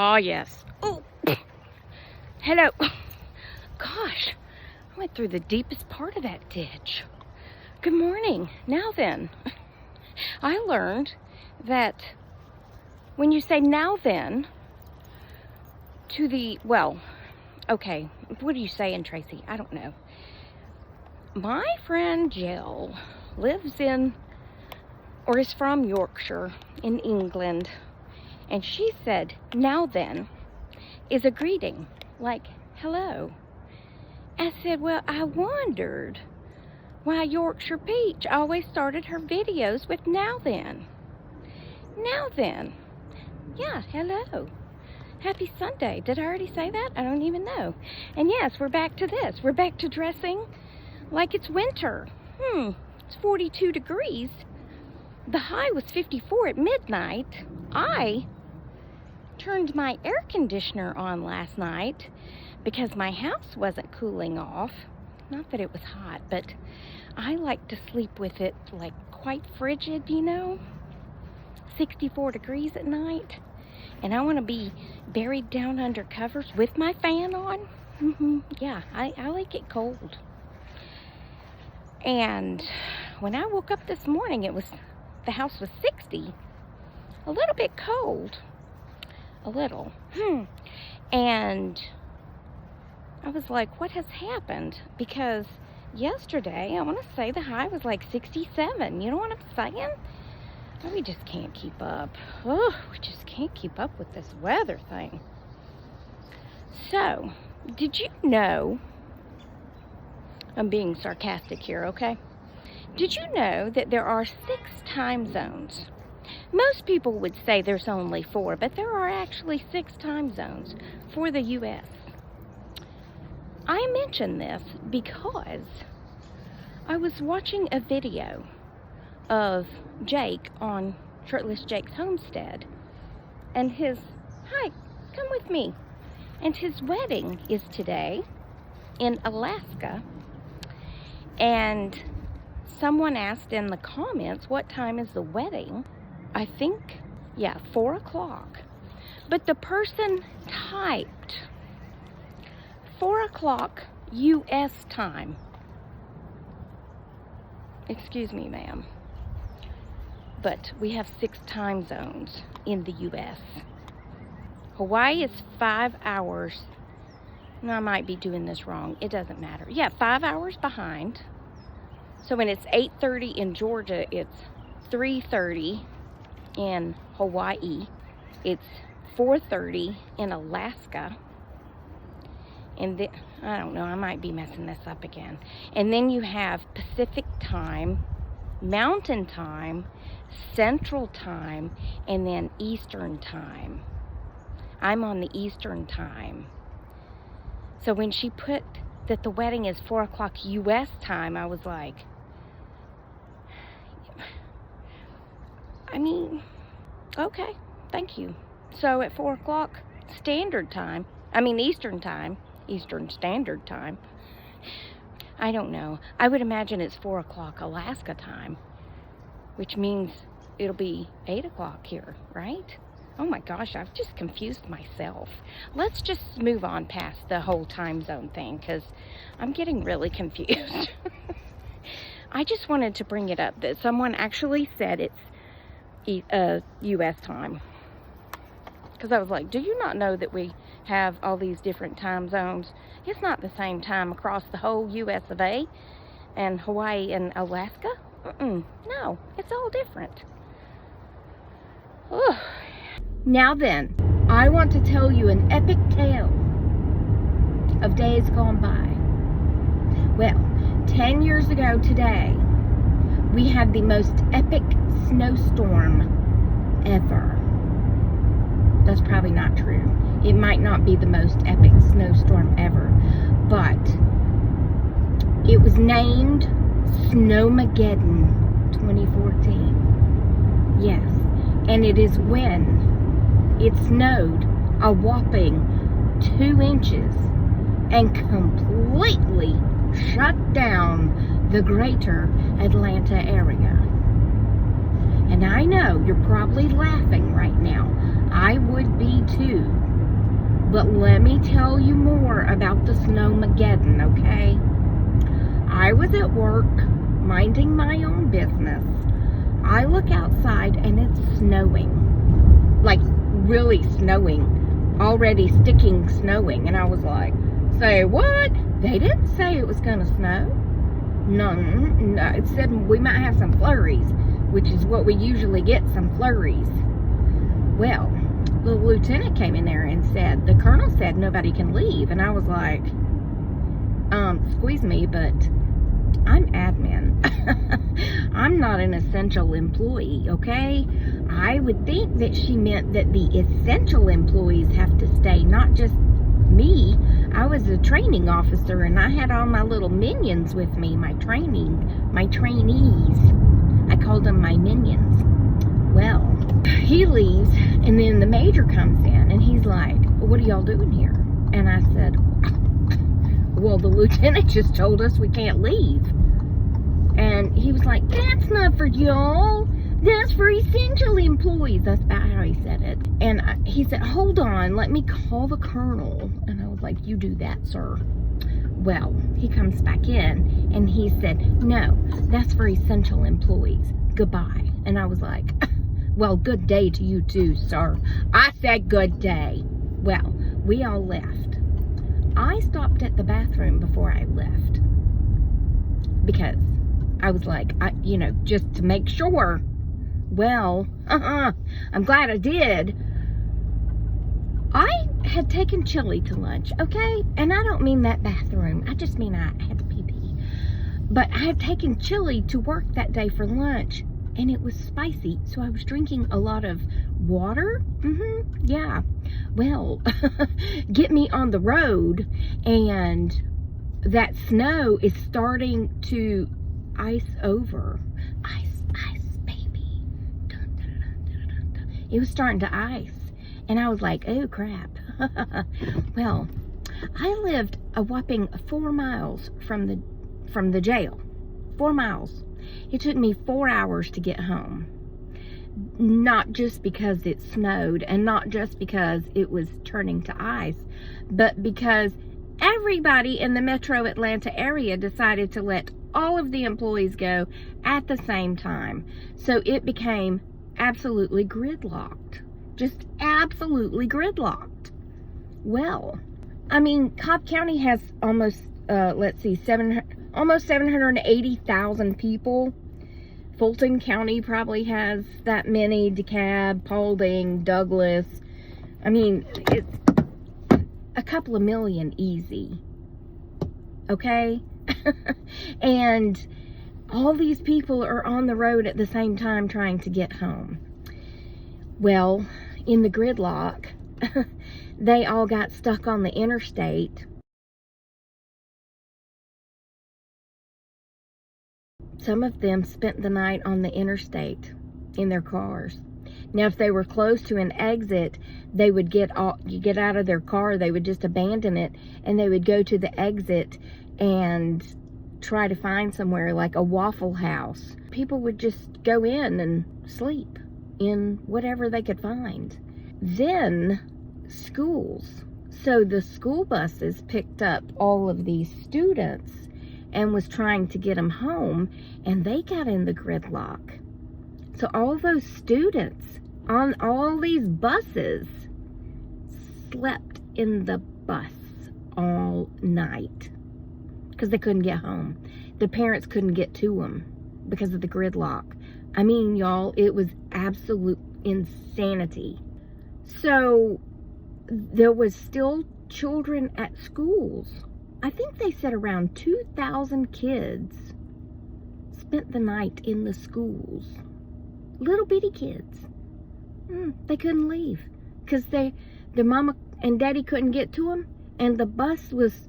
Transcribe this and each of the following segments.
Oh, yes. Oh, hello. Gosh, I went through the deepest part of that ditch. Good morning. Now then, I learned that when you say now then to the, well, okay, what are you saying, Tracy? I don't know. My friend Jill lives in, or is from Yorkshire in England, and she said now then is a greeting, like hello. I said, well, I wondered why Yorkshire Peach always started her videos with now then. Now then. Yeah, hello. Happy Sunday. Did I already say that? I don't even know. And yes, we're back to this. We're back to dressing like it's winter. It's 42 degrees. The high was 54 at midnight. I turned my air conditioner on last night because my house wasn't cooling off. Not that it was hot, but I like to sleep with it like quite frigid, you know, 64 degrees at night. And I want to be buried down under covers with my fan on. Yeah, I like it cold. And when I woke up this morning, the house was 60. A little bit cold. A little. And I was like, what has happened? Because yesterday, I want to say the high was like 67. You know what I'm saying? We just can't keep up. Oh, we just can't keep up with this weather thing. So, did you know, I'm being sarcastic here, okay? Did you know that there are 6 time zones? Most people would say there's only 4, but there are actually 6 time zones for the U.S. I mention this because I was watching a video of Jake on Shirtless Jake's Homestead, and hi, come with me, and his wedding is today in Alaska, and someone asked in the comments, what time is the wedding? I think, yeah, 4 o'clock. But the person typed 4 o'clock U.S. time. Excuse me, ma'am. But we have 6 time zones in the U.S. Hawaii is 5 hours. No, I might be doing this wrong. It doesn't matter. Yeah, 5 hours behind. So when it's 8:30 in Georgia, it's 3:30 in Hawaii. It's 4:30 in Alaska. And then, I don't know, I might be messing this up again. And then you have Pacific time, Mountain time, Central time, and then Eastern time. I'm on the Eastern time. So when she put that the wedding is 4 o'clock U.S. time, I was like, I mean, okay, thank you. So at 4 o'clock Standard Time, Eastern Time, Eastern Standard Time, I don't know. I would imagine it's 4 o'clock Alaska time, which means it'll be 8 o'clock here, right? Oh my gosh, I've just confused myself. Let's just move on past the whole time zone thing, because I'm getting really confused. I just wanted to bring it up that someone actually said it's U.S. time. Because I was like, do you not know that we have all these different time zones? It's not the same time across the whole U.S. of A. and Hawaii and Alaska. No, it's all different. Ugh. Now then, I want to tell you an epic tale of days gone by. Well, 10 years ago today, we had the most epic snowstorm ever. That's probably not true. It might not be the most epic snowstorm ever, but it was named Snowmageddon 2014. Yes, and it is when it snowed a whopping 2 inches and completely shut down the greater Atlanta area. And I know you're probably laughing right now. I would be too. But let me tell you more about the Snowmageddon, okay? I was at work, minding my own business. I look outside and it's snowing. Like, really snowing. Already sticking snowing. And I was like, say what? They didn't say it was gonna snow. No, it said we might have some flurries, which is what we usually get, some flurries. Well, the lieutenant came in there and said, the colonel said nobody can leave. And I was like, squeeze me, but I'm admin. I'm not an essential employee, okay? I would think that she meant that the essential employees have to stay, not just me. I was a training officer and I had all my little minions with me, my trainees. I called them my minions. Well, he leaves and then the major comes in and he's like, what are y'all doing here? And I said, well, the lieutenant just told us we can't leave. And he was like, that's not for y'all. That's for essential employees. That's about how he said it. And he said, hold on, let me call the colonel. And I was like, you do that, sir. Well, he comes back in and he said, no, that's for essential employees. Goodbye. And I was like, well, good day to you too, sir. I said good day. Well, we all left. I stopped at the bathroom before I left because I was like, just to make sure. Well, I'm glad I did. I had taken chili to lunch, okay? And I don't mean that bathroom. I just mean I had to pee-pee. But I had taken chili to work that day for lunch, and it was spicy, so I was drinking a lot of water. Yeah. Well, get me on the road, and that snow is starting to ice over. Ice, baby. Dun, dun, dun, dun, dun, dun. It was starting to ice. And I was like, oh, crap. Well, I lived a whopping 4 miles from the jail. 4 miles. It took me 4 hours to get home. Not just because it snowed and not just because it was turning to ice, but because everybody in the metro Atlanta area decided to let all of the employees go at the same time. So it became absolutely gridlocked. Just absolutely gridlocked. Well, I mean, Cobb County has almost, almost 780,000 people. Fulton County probably has that many. DeKalb, Paulding, Douglas. I mean, it's a couple of million easy. Okay? And all these people are on the road at the same time trying to get home. Well, in the gridlock, they all got stuck on the interstate. Some of them spent the night on the interstate in their cars. Now, if they were close to an exit, they would get out of their car, they would just abandon it, and they would go to the exit and try to find somewhere like a Waffle House. People would just go in and sleep in whatever they could find. Then schools. So the school buses picked up all of these students and was trying to get them home, and they got in the gridlock. So all those students on all these buses slept in the bus all night because they couldn't get home. The parents couldn't get to them because of the gridlock. I mean, y'all, it was absolute insanity. So there was still children at schools. I think they said around 2,000 kids spent the night in the schools. Little bitty kids. They couldn't leave because their mama and daddy couldn't get to them, and the bus was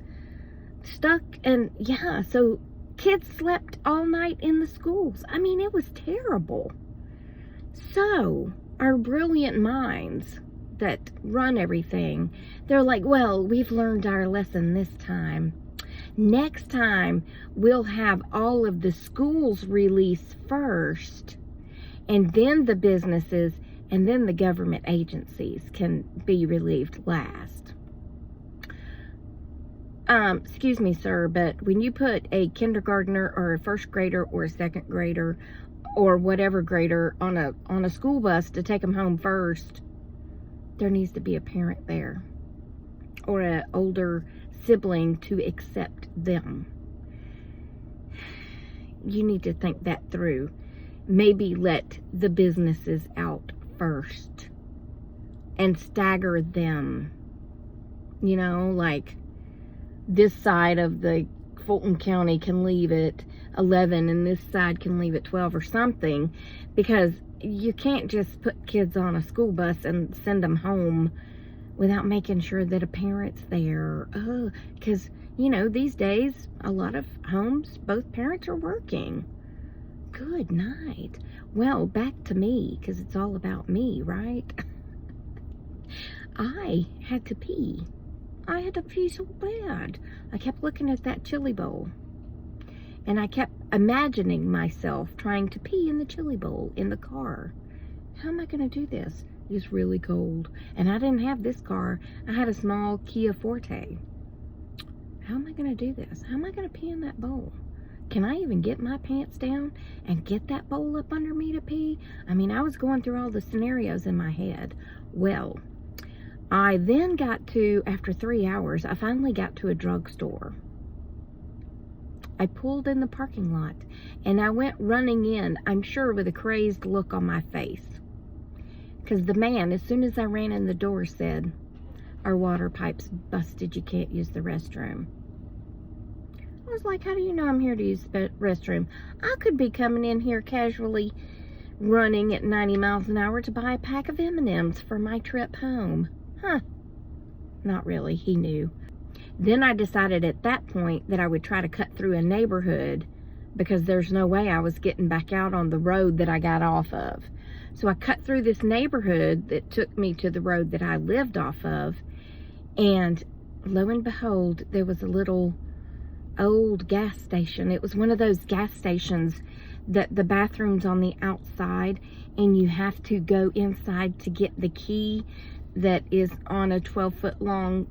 stuck. And yeah, so kids slept all night in the schools. I mean, it was terrible. So our brilliant minds that run everything, they're like, well, we've learned our lesson this time. Next time, we'll have all of the schools release first, and then the businesses, and then the government agencies can be relieved last. Excuse me, sir, but when you put a kindergartner or a first grader or a second grader or whatever grader on a school bus to take them home first, there needs to be a parent there or an older sibling to accept them. You need to think that through. Maybe let the businesses out first and stagger them. You know, like this side of the Fulton County can leave at 11 and this side can leave at 12 or something, because you can't just put kids on a school bus and send them home without making sure that a parent's there. Because, you know, these days, a lot of homes, both parents are working. Good night. Well, back to me, because it's all about me, right? I had to pee. I had to pee so bad. I kept looking at that chili bowl. And I kept imagining myself trying to pee in the chili bowl in the car. How am I going to do this? It's really cold. And I didn't have this car. I had a small Kia Forte. How am I going to do this? How am I going to pee in that bowl? Can I even get my pants down and get that bowl up under me to pee? I mean, I was going through all the scenarios in my head. Well, I then got to, after 3 hours, I finally got to a drugstore. I pulled in the parking lot and I went running in, I'm sure with a crazed look on my face. Because the man, as soon as I ran in the door, said, "Our water pipe's busted, you can't use the restroom." I was like, how do you know I'm here to use the restroom? I could be coming in here casually running at 90 miles an hour to buy a pack of M&Ms for my trip home. Huh. Not really, he knew. Then I decided at that point that I would try to cut through a neighborhood, because there's no way I was getting back out on the road that I got off of. So I cut through this neighborhood that took me to the road that I lived off of, and lo and behold, there was a little old gas station. It was one of those gas stations that the bathroom's on the outside and you have to go inside to get the key that is on a 12-foot long,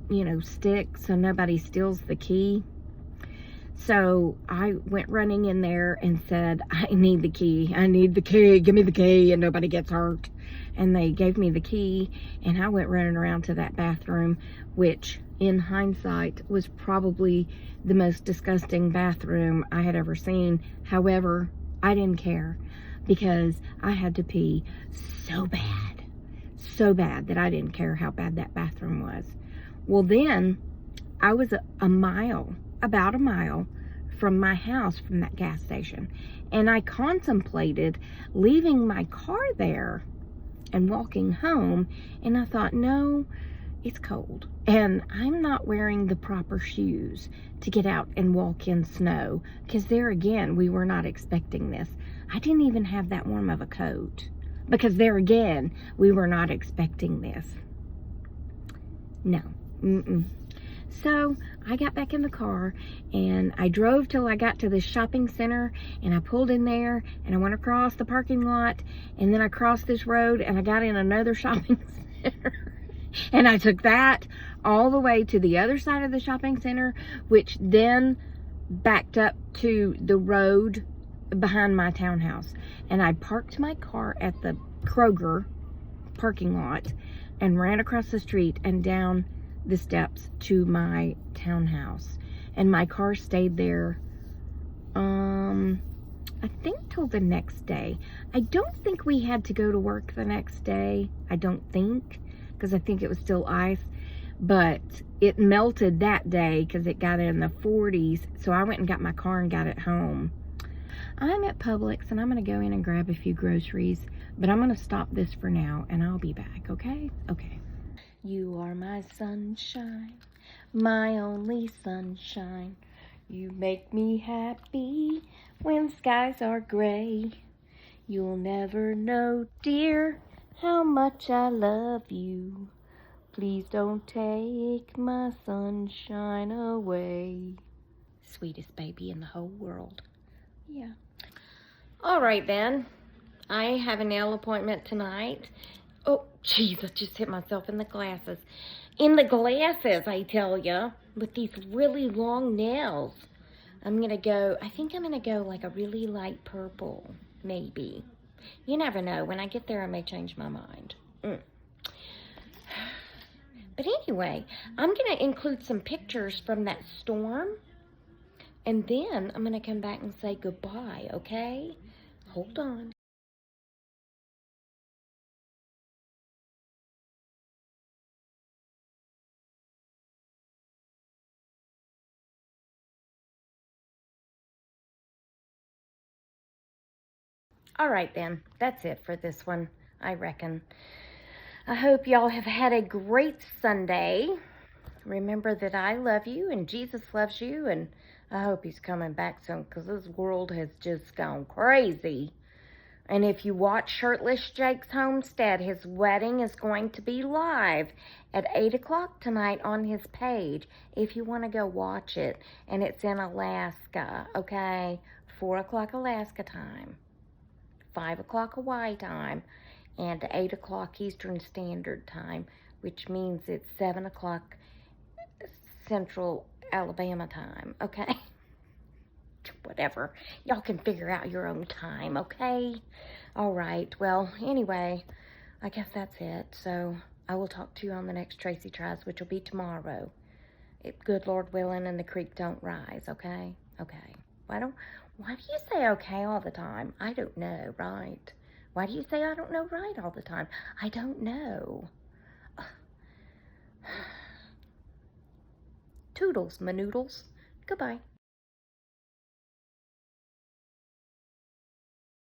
you know, stick so nobody steals the key. So I went running in there and said, I need the key. I need the key. Give me the key and nobody gets hurt. And they gave me the key and I went running around to that bathroom, which in hindsight was probably the most disgusting bathroom I had ever seen. However, I didn't care because I had to pee so bad that I didn't care how bad that bathroom was. Well, then I was about a mile from my house from that gas station, and I contemplated leaving my car there and walking home, and I thought, no, it's cold and I'm not wearing the proper shoes to get out and walk in snow, because there again, we were not expecting this. I didn't even have that warm of a coat, because there again, we were not expecting this. No. So I got back in the car and I drove till I got to this shopping center, and I pulled in there and I went across the parking lot, and then I crossed this road and I got in another shopping center and I took that all the way to the other side of the shopping center, which then backed up to the road behind my townhouse. And I parked my car at the Kroger parking lot and ran across the street and down the steps to my townhouse. And my car stayed there, I think till the next day. I don't think we had to go to work the next day. I don't think, because I think it was still ice. But it melted that day because it got in the 40s. So I went and got my car and got it home. I'm at Publix and I'm going to go in and grab a few groceries. But I'm going to stop this for now and I'll be back, okay? Okay. You are my sunshine, my only sunshine. You make me happy when skies are gray. You'll never know, dear, how much I love you. Please don't take my sunshine away. Sweetest baby in the whole world. Yeah. All right then. I have a nail appointment tonight. Oh, jeez, I just hit myself in the glasses. In the glasses, I tell ya, with these really long nails. I think I'm gonna go like a really light purple, maybe. You never know. When I get there, I may change my mind. But anyway, I'm gonna include some pictures from that storm, and then I'm gonna come back and say goodbye, okay? Hold on. All right then, that's it for this one, I reckon. I hope y'all have had a great Sunday. Remember that I love you and Jesus loves you, and I hope he's coming back soon because this world has just gone crazy. And if you watch Shirtless Jake's Homestead, his wedding is going to be live at 8 o'clock tonight on his page if you want to go watch it. And it's in Alaska, okay? 4 o'clock Alaska time, 5 o'clock Hawaii time, and 8 o'clock Eastern Standard Time, which means it's 7 o'clock Central Alabama time, okay? Whatever. Y'all can figure out your own time, okay? All right. Well, anyway, I guess that's it. So I will talk to you on the next Tracy Tries, which will be tomorrow. If good Lord willing and the creek don't rise, okay? Okay. Why do you say okay all the time? I don't know, right? Why do you say I don't know right all the time? I don't know. Toodles, my noodles. Goodbye.